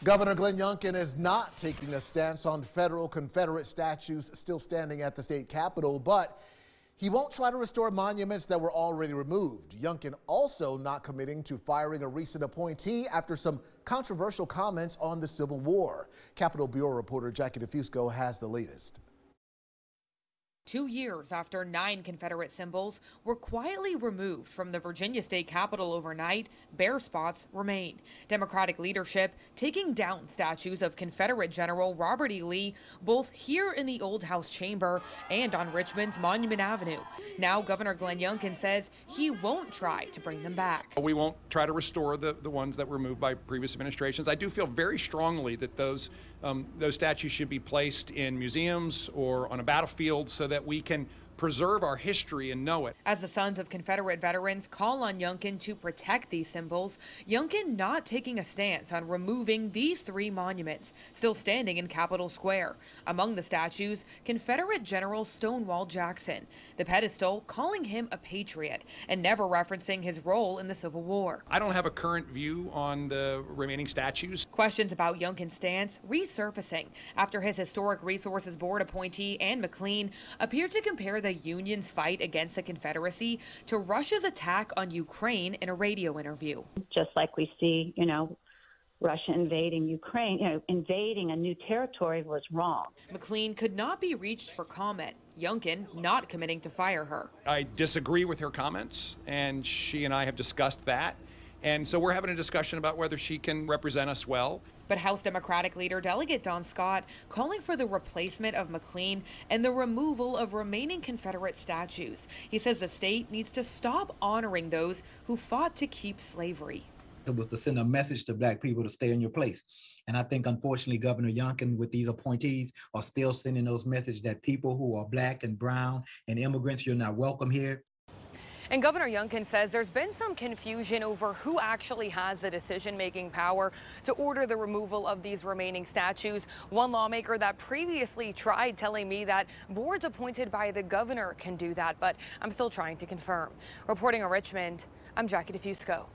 Governor Glenn Youngkin is not taking a stance on federal Confederate statues still standing at the state capitol, but he won't try to restore monuments that were already removed. Youngkin also not committing to firing a recent appointee after some controversial comments on the Civil War. Capitol Bureau reporter Jackie DeFusco has the latest. 2 years after 9 Confederate symbols were quietly removed from the Virginia state capitol overnight, bare spots remain. Democratic leadership taking down statues of Confederate General Robert E. Lee, both here in the Old House Chamber and on Richmond's Monument Avenue. Now Governor Glenn Youngkin says he won't try to bring them back. We won't try to restore the ones that were moved by previous administrations. I do feel very strongly that those statues should be placed in museums or on a battlefield so that we can preserve our history and know it. As the sons of Confederate veterans call on Youngkin to protect these symbols, Youngkin not taking a stance on removing these 3 monuments still standing in Capitol Square. Among the statues, Confederate General Stonewall Jackson, the pedestal calling him a patriot and never referencing his role in the Civil War. I don't have a current view on the remaining statues. Questions about Youngkin's stance resurfacing after his Historic Resources Board appointee Ann McLean appeared to compare the Union's fight against the Confederacy to Russia's attack on Ukraine in a radio interview. Just like we see, Russia invading Ukraine, invading a new territory was wrong. McLean could not be reached for comment. Youngkin not committing to fire her. I disagree with her comments, and she and I have discussed that. And so we're having a discussion about whether she can represent us well. But House Democratic leader Delegate Don Scott calling for the replacement of McLean and the removal of remaining Confederate statues. He says the state needs to stop honoring those who fought to keep slavery. It was to send a message to black people to stay in your place. And I think, unfortunately, Governor Youngkin with these appointees are still sending those messages that people who are black and brown and immigrants, you're not welcome here. And Governor Youngkin says there's been some confusion over who actually has the decision-making power to order the removal of these remaining statues. One lawmaker that previously tried telling me that boards appointed by the governor can do that, but I'm still trying to confirm. Reporting in Richmond, I'm Jackie DeFusco.